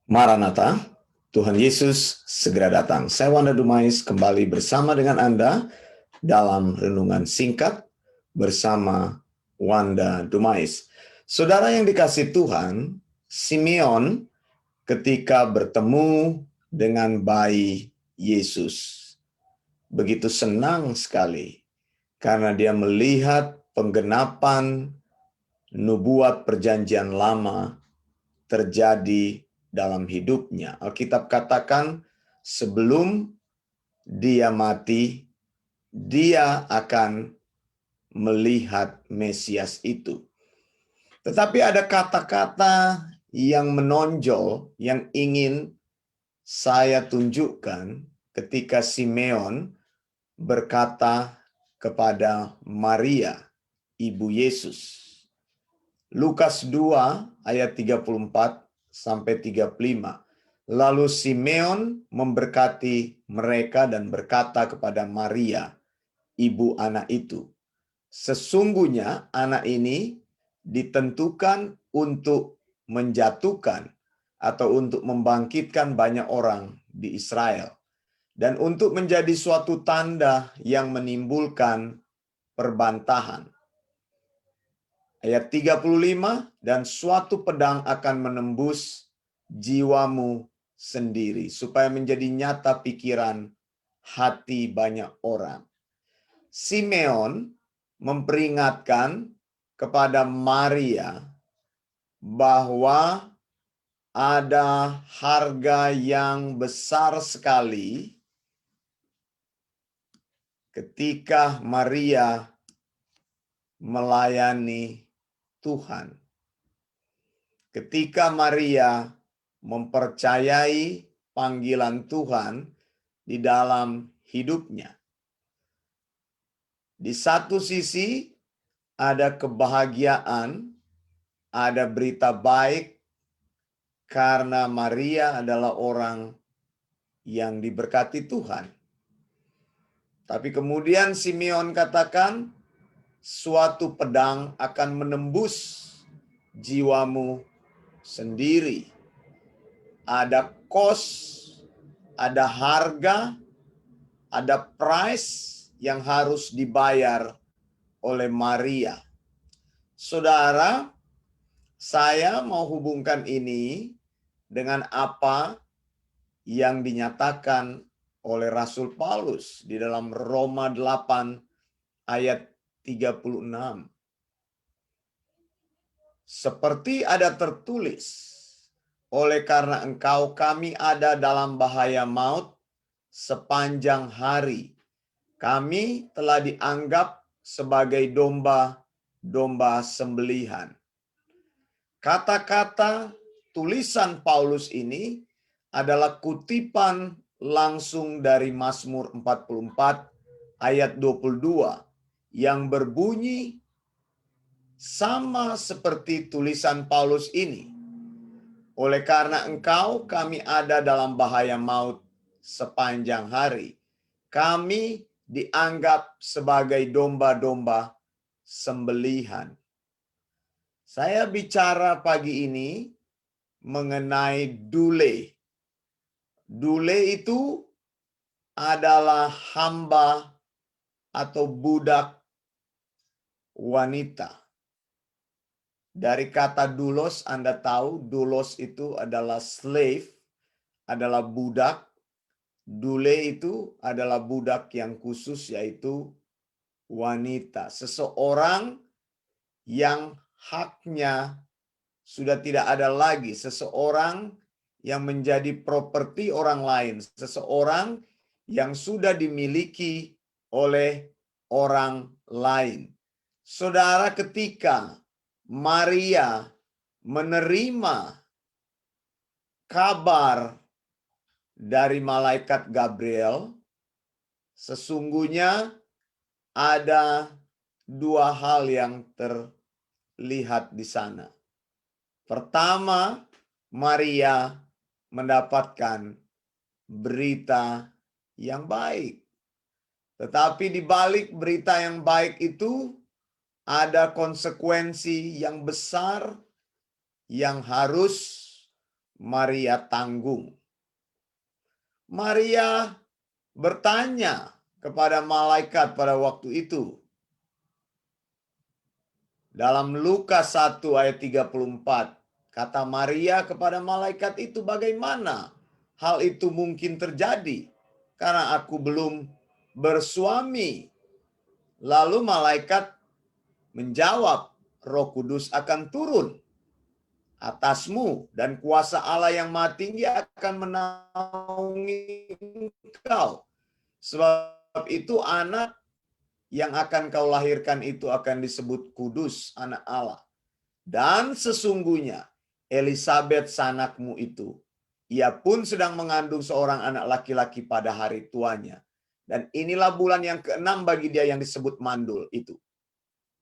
Maranatha, Tuhan Yesus segera datang. Saya Wanda Dumais kembali bersama dengan Anda dalam renungan singkat bersama Wanda Dumais. Saudara yang dikasih Tuhan, Simeon ketika bertemu dengan bayi Yesus begitu senang sekali karena dia melihat penggenapan nubuat perjanjian lama terjadi dalam hidupnya. Alkitab katakan sebelum dia mati, dia akan melihat Mesias itu. Tetapi ada kata-kata yang menonjol yang ingin saya tunjukkan ketika Simeon berkata kepada Maria, ibu Yesus. Lukas 2 ayat 34 sampai 35. Lalu Simeon memberkati mereka dan berkata kepada Maria, ibu anak itu, sesungguhnya anak ini ditentukan untuk menjatuhkan atau untuk membangkitkan banyak orang di Israel dan untuk menjadi suatu tanda yang menimbulkan perbantahan. Ayat 35, dan suatu pedang akan menembus jiwamu sendiri, supaya menjadi nyata pikiran hati banyak orang. Simeon memperingatkan kepada Maria bahwa ada harga yang besar sekali ketika Maria melayani Tuhan. Ketika Maria mempercayai panggilan Tuhan di dalam hidupnya. Di satu sisi ada kebahagiaan, ada berita baik karena Maria adalah orang yang diberkati Tuhan. Tapi kemudian Simeon katakan, suatu pedang akan menembus jiwamu sendiri. Ada cost, ada harga, ada price yang harus dibayar oleh Maria. Saudara, saya mau hubungkan ini dengan apa yang dinyatakan oleh Rasul Paulus di dalam Roma 8 ayat 36. Seperti ada tertulis, oleh karena engkau kami ada dalam bahaya maut sepanjang hari. Kami telah dianggap sebagai domba-domba sembelihan. Kata-kata tulisan Paulus ini adalah kutipan langsung dari Mazmur 44 ayat 22 yang berbunyi sama seperti tulisan Paulus ini. Oleh karena engkau kami ada dalam bahaya maut sepanjang hari. Kami dianggap sebagai domba-domba sembelihan. Saya bicara pagi ini mengenai dule. Dule itu adalah hamba atau budak wanita. Dari kata doulos, Anda tahu doulos itu adalah slave, adalah budak. Dule itu adalah budak yang khusus, yaitu wanita. Seseorang yang haknya sudah tidak ada lagi. Seseorang yang menjadi properti orang lain. Seseorang yang sudah dimiliki oleh orang lain. Saudara, ketika Maria menerima kabar dari malaikat Gabriel, sesungguhnya ada dua hal yang terlihat di sana. Pertama, Maria mendapatkan berita yang baik. Tetapi di balik berita yang baik itu ada konsekuensi yang besar yang harus Maria tanggung. Maria bertanya kepada malaikat pada waktu itu. Dalam Lukas 1 ayat 34, kata Maria kepada malaikat itu, bagaimana hal itu mungkin terjadi? Karena aku belum bersuami. Lalu malaikat menjawab, Roh Kudus akan turun atasmu dan kuasa Allah yang Maha Tinggi akan menaungi engkau. Sebab itu anak yang akan kau lahirkan itu akan disebut kudus, anak Allah. Dan sesungguhnya Elisabet sanakmu itu, ia pun sedang mengandung seorang anak laki-laki pada hari tuanya. Dan inilah bulan yang ke-6 bagi dia yang disebut mandul itu.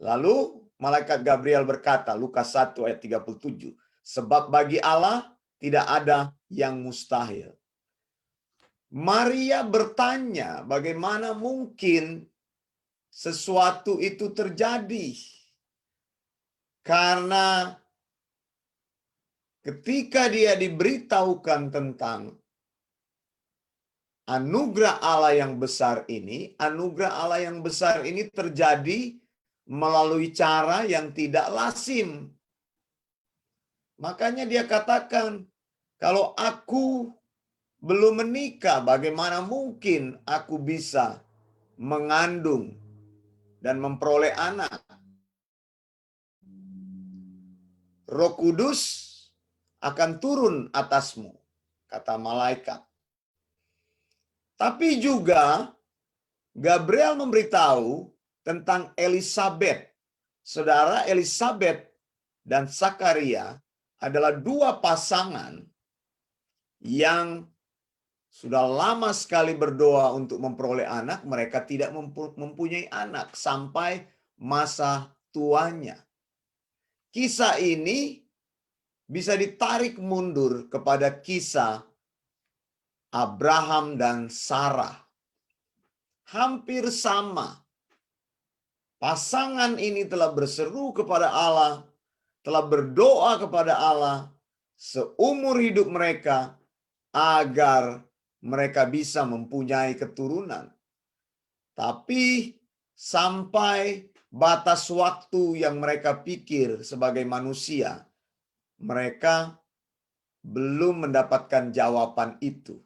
Lalu malaikat Gabriel berkata, Lukas 1 ayat 37, sebab bagi Allah tidak ada yang mustahil. Maria bertanya, bagaimana mungkin sesuatu itu terjadi? Karena ketika dia diberitahukan tentang anugerah Allah yang besar ini, anugerah Allah yang besar ini terjadi melalui cara yang tidak lazim. Makanya dia katakan, kalau aku belum menikah, bagaimana mungkin aku bisa mengandung dan memperoleh anak? Roh Kudus akan turun atasmu, kata malaikat. Tapi juga Gabriel memberitahu tentang Elisabet. Saudara, Elisabet dan Zakaria adalah dua pasangan yang sudah lama sekali berdoa untuk memperoleh anak. Mereka tidak mempunyai anak sampai masa tuanya. Kisah ini bisa ditarik mundur kepada kisah Abraham dan Sarah. Hampir sama. Pasangan ini telah berseru kepada Allah, telah berdoa kepada Allah seumur hidup mereka agar mereka bisa mempunyai keturunan. Tapi sampai batas waktu yang mereka pikir sebagai manusia, mereka belum mendapatkan jawaban itu.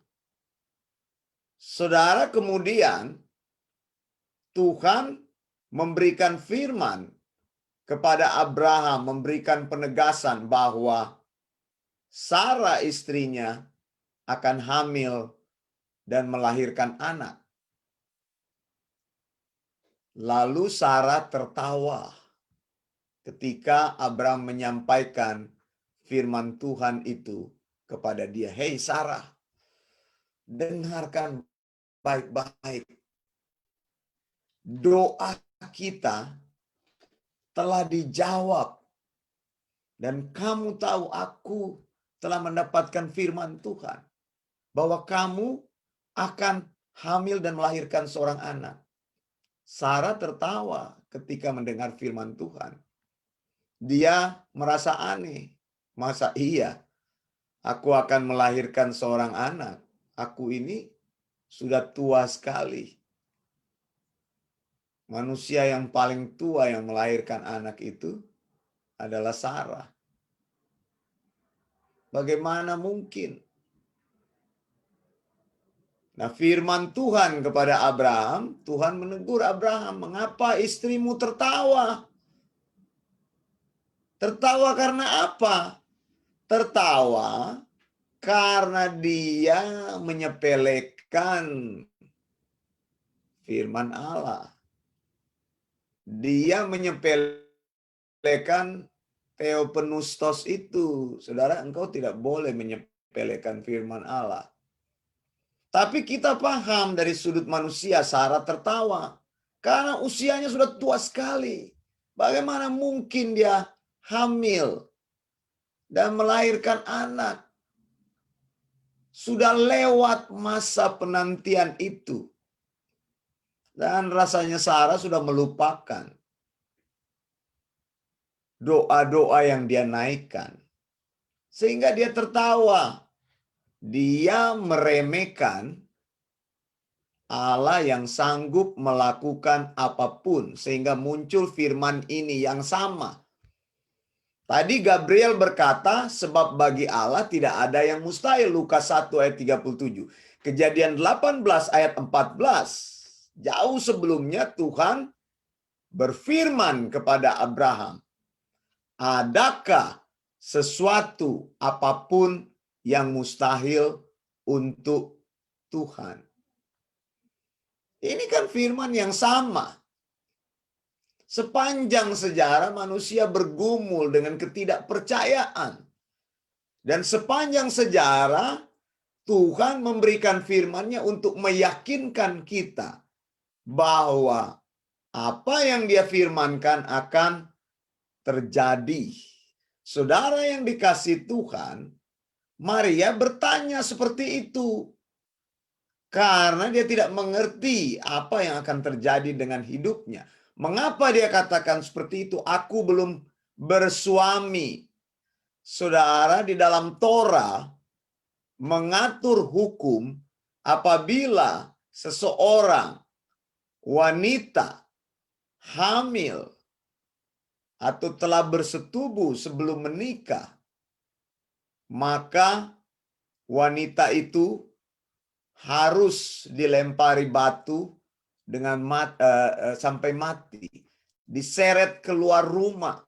Saudara, kemudian Tuhan memberikan firman kepada Abraham, memberikan penegasan bahwa Sarah istrinya akan hamil dan melahirkan anak. Lalu Sarah tertawa ketika Abraham menyampaikan firman Tuhan itu kepada dia. Hei Sarah, dengarkan baik-baik. Doa kita telah dijawab. Dan kamu tahu aku telah mendapatkan firman Tuhan. Bahwa kamu akan hamil dan melahirkan seorang anak. Sarah tertawa ketika mendengar firman Tuhan. Dia merasa aneh. Masa iya aku akan melahirkan seorang anak? Aku ini sudah tua sekali. Manusia yang paling tua yang melahirkan anak itu adalah Sarah. Bagaimana mungkin? Nah, firman Tuhan kepada Abraham, Tuhan menegur Abraham, mengapa istrimu tertawa? Tertawa karena apa? Tertawa karena dia menyepelekan firman Allah. Dia menyepelekan theopneustos itu. Saudara, engkau tidak boleh menyepelekan firman Allah. Tapi kita paham dari sudut manusia, Sarah tertawa. Karena usianya sudah tua sekali. Bagaimana mungkin dia hamil dan melahirkan anak? Sudah lewat masa penantian itu. Dan rasanya Sarah sudah melupakan doa-doa yang dia naikkan. Sehingga dia tertawa. Dia meremehkan Allah yang sanggup melakukan apapun. Sehingga muncul firman ini yang sama. Tadi Gabriel berkata, sebab bagi Allah tidak ada yang mustahil. Lukas 1 ayat 37. Kejadian 18 ayat 14. Jauh sebelumnya Tuhan berfirman kepada Abraham, adakah sesuatu apapun yang mustahil untuk Tuhan? Ini kan firman yang sama. Sepanjang sejarah manusia bergumul dengan ketidakpercayaan. Dan sepanjang sejarah Tuhan memberikan firman-Nya untuk meyakinkan kita bahwa apa yang Dia firmankan akan terjadi. Saudara yang dikasihi Tuhan, Maria bertanya seperti itu. Karena dia tidak mengerti apa yang akan terjadi dengan hidupnya. Mengapa dia katakan seperti itu? Aku belum bersuami. Saudara, di dalam Torah mengatur hukum apabila seseorang wanita hamil atau telah bersetubuh sebelum menikah, maka wanita itu harus dilempari batu dengan sampai mati, diseret keluar rumah,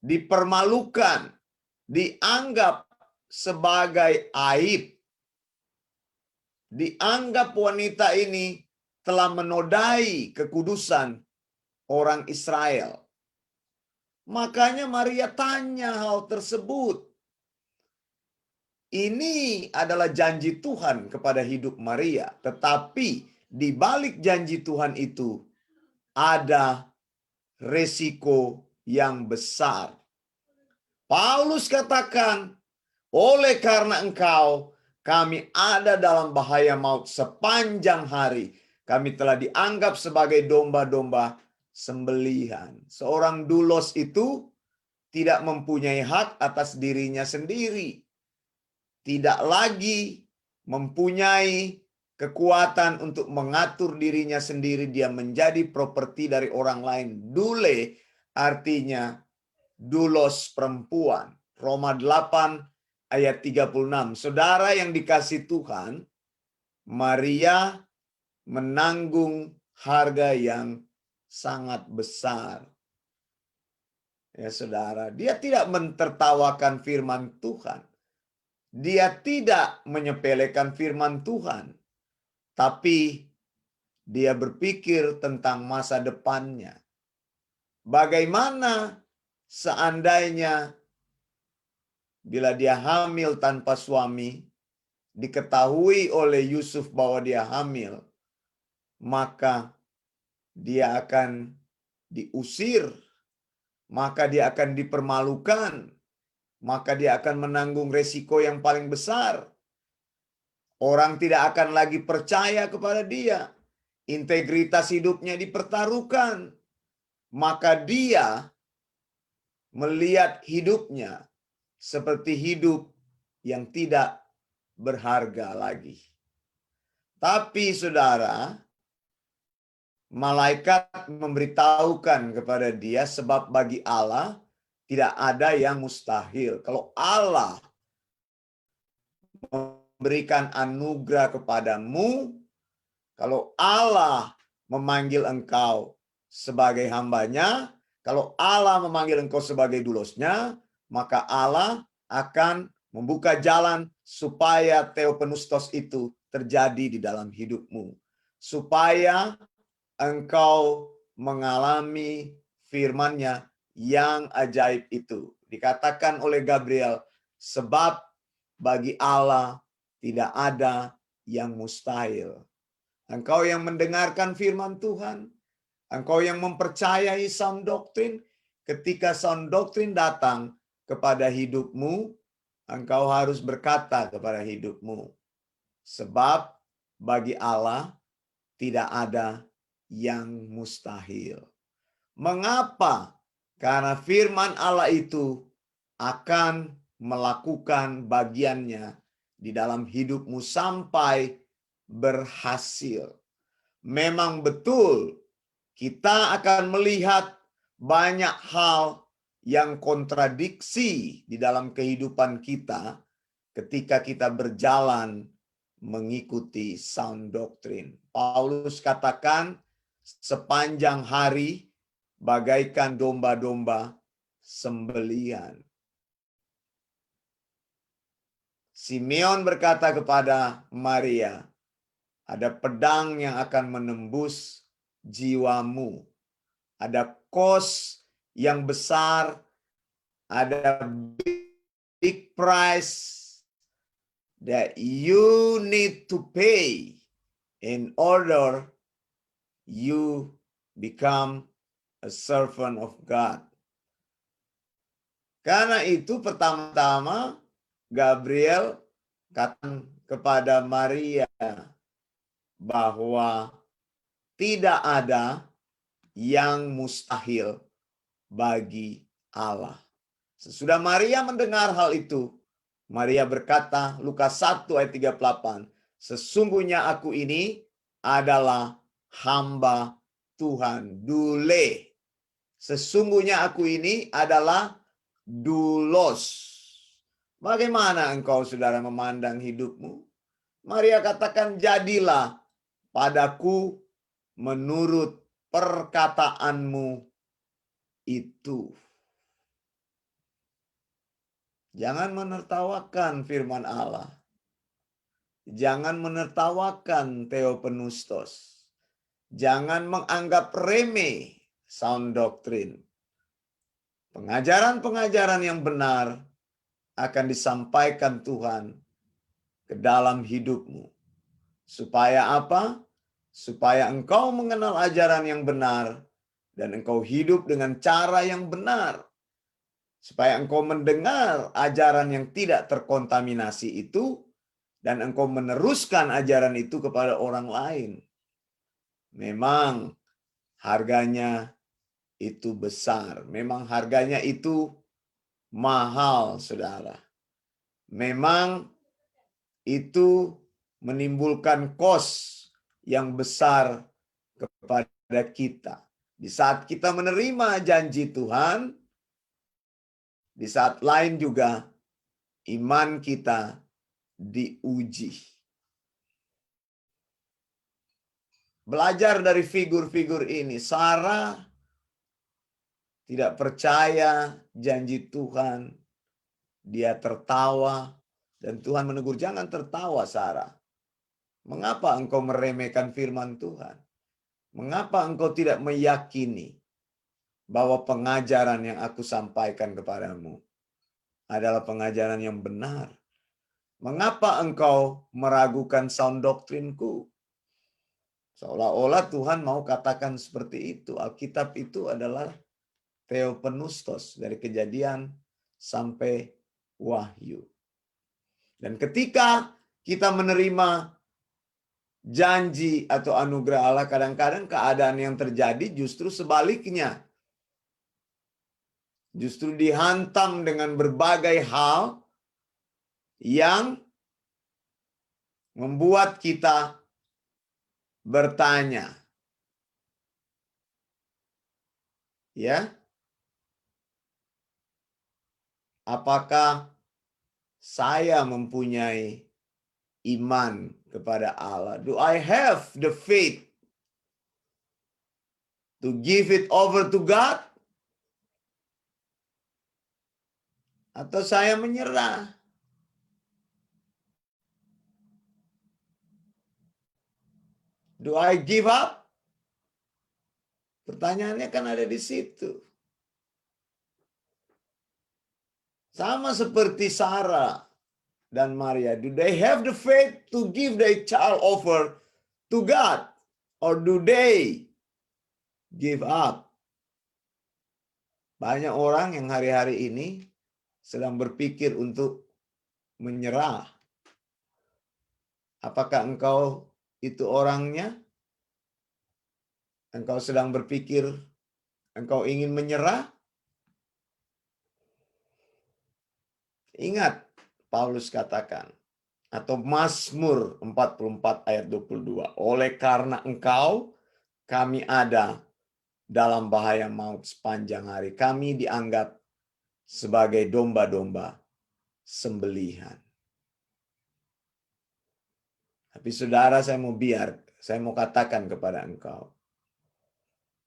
dipermalukan, dianggap sebagai aib, dianggap wanita ini telah menodai kekudusan orang Israel. Makanya Maria tanya hal tersebut. Ini adalah janji Tuhan kepada hidup Maria. Tetapi di balik janji Tuhan itu ada resiko yang besar. Paulus katakan, oleh karena engkau, kami ada dalam bahaya maut sepanjang hari. Kami telah dianggap sebagai domba-domba sembelihan. Seorang doulos itu tidak mempunyai hak atas dirinya sendiri. Tidak lagi mempunyai kekuatan untuk mengatur dirinya sendiri. Dia menjadi properti dari orang lain. Dule artinya doulos perempuan. Roma 8 ayat 36. Saudara yang dikasihi Tuhan, Maria menanggung harga yang sangat besar. Ya saudara, dia tidak mentertawakan firman Tuhan. Dia tidak menyepelekan firman Tuhan. Tapi dia berpikir tentang masa depannya. Bagaimana seandainya bila dia hamil tanpa suami, diketahui oleh Yusuf bahwa dia hamil, maka dia akan diusir, maka dia akan dipermalukan, maka dia akan menanggung resiko yang paling besar. Orang tidak akan lagi percaya kepada dia. Integritas hidupnya dipertaruhkan. Maka dia melihat hidupnya seperti hidup yang tidak berharga lagi. Tapi saudara, malaikat memberitahukan kepada dia sebab bagi Allah tidak ada yang mustahil. Kalau Allah memberikan anugerah kepadamu, kalau Allah memanggil engkau sebagai hambanya, kalau Allah memanggil engkau sebagai dulosnya, maka Allah akan membuka jalan supaya theopneustos itu terjadi di dalam hidupmu. Supaya engkau mengalami firman-Nya yang ajaib itu. Dikatakan oleh Gabriel, sebab bagi Allah tidak ada yang mustahil. Engkau yang mendengarkan firman Tuhan, engkau yang mempercayai sound doctrine, ketika sound doctrine datang kepada hidupmu, engkau harus berkata kepada hidupmu, sebab bagi Allah tidak ada yang mustahil. Mengapa? Karena firman Allah itu akan melakukan bagiannya di dalam hidupmu sampai berhasil. Memang betul kita akan melihat banyak hal yang kontradiksi di dalam kehidupan kita ketika kita berjalan mengikuti sound doctrine. Paulus katakan, sepanjang hari bagaikan domba-domba sembelihan. Simeon berkata kepada Maria, ada pedang yang akan menembus jiwamu. Ada cost yang besar, ada big price that you need to pay in order you become a servant of God. Karena itu pertama-tama Gabriel katakan kepada Maria bahwa tidak ada yang mustahil bagi Allah. Sesudah Maria mendengar hal itu, Maria berkata, Lukas 1 ayat 38, sesungguhnya aku ini adalah hamba Tuhan. Dule. Sesungguhnya aku ini adalah doulos. Bagaimana engkau, saudara, memandang hidupmu? Maria katakan, jadilah padaku menurut perkataanmu itu. Jangan menertawakan firman Allah. Jangan menertawakan Theopneustos. Jangan menganggap remeh sound doctrine. Pengajaran-pengajaran yang benar akan disampaikan Tuhan ke dalam hidupmu. Supaya apa? Supaya engkau mengenal ajaran yang benar dan engkau hidup dengan cara yang benar. Supaya engkau mendengar ajaran yang tidak terkontaminasi itu dan engkau meneruskan ajaran itu kepada orang lain. Memang harganya itu besar. Memang harganya itu mahal, saudara. Memang itu menimbulkan kos yang besar kepada kita. Di saat kita menerima janji Tuhan, di saat lain juga iman kita diuji. Belajar dari figur-figur ini, Sarah tidak percaya janji Tuhan. Dia tertawa dan Tuhan menegur, jangan tertawa Sarah. Mengapa engkau meremehkan firman Tuhan? Mengapa engkau tidak meyakini bahwa pengajaran yang aku sampaikan kepadamu adalah pengajaran yang benar? Mengapa engkau meragukan sound doktrinku? Seolah-olah Tuhan mau katakan seperti itu. Alkitab itu adalah Theopneustos, dari Kejadian sampai Wahyu. Dan ketika kita menerima janji atau anugerah Allah, kadang-kadang keadaan yang terjadi justru sebaliknya. Justru dihantam dengan berbagai hal yang membuat kita bertanya. Ya. Apakah saya mempunyai iman kepada Allah? Do I have the faith to give it over to God? Atau saya menyerah? Do I give up? Pertanyaannya kan ada di situ. Sama seperti Sarah dan Maria. Do they have the faith to give their child over to God? Or do they give up? Banyak orang yang hari-hari ini sedang berpikir untuk menyerah. Apakah engkau itu orangnya? Engkau sedang berpikir engkau ingin menyerah? Ingat, Paulus katakan, atau Mazmur 44 ayat 22. Oleh karena engkau, kami ada dalam bahaya maut sepanjang hari. Kami dianggap sebagai domba-domba sembelihan. Tapi saudara, saya mau katakan kepada engkau,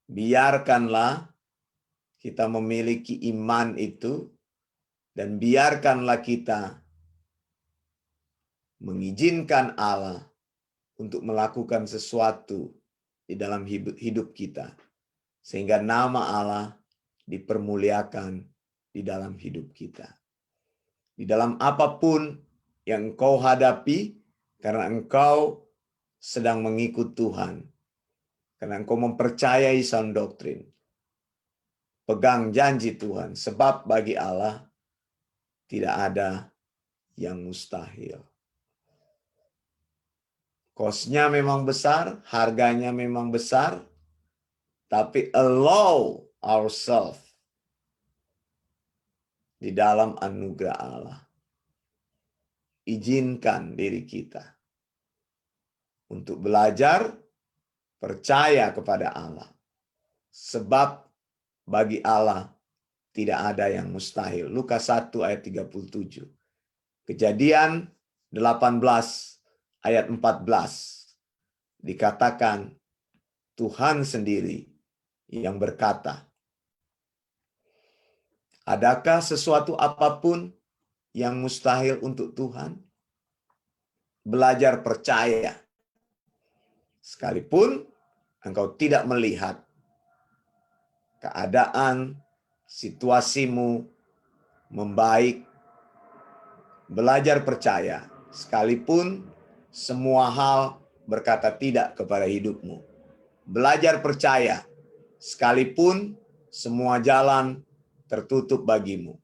biarkanlah kita memiliki iman itu, dan biarkanlah kita mengizinkan Allah untuk melakukan sesuatu di dalam hidup kita, sehingga nama Allah dipermuliakan di dalam hidup kita. Di dalam apapun yang engkau hadapi, karena engkau sedang mengikut Tuhan, karena engkau mempercayai sound doktrin, pegang janji Tuhan, sebab bagi Allah tidak ada yang mustahil. Kosnya memang besar, harganya memang besar, tapi allow ourselves di dalam anugerah Allah. Izinkan diri kita untuk belajar percaya kepada Allah. Sebab bagi Allah tidak ada yang mustahil. Lukas 1 ayat 37. Kejadian 18 ayat 14. Dikatakan Tuhan sendiri yang berkata, adakah sesuatu apapun yang mustahil untuk Tuhan? Belajar percaya. Sekalipun engkau tidak melihat keadaan, situasimu membaik, belajar percaya. Sekalipun semua hal berkata tidak kepada hidupmu. Belajar percaya. Sekalipun semua jalan tertutup bagimu.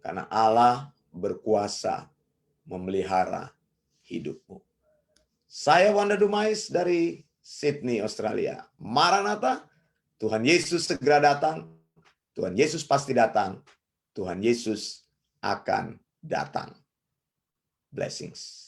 Karena Allah berkuasa memelihara hidupmu. Saya Wanda Dumais dari Sydney, Australia. Maranatha, Tuhan Yesus segera datang. Tuhan Yesus pasti datang. Tuhan Yesus akan datang. Blessings.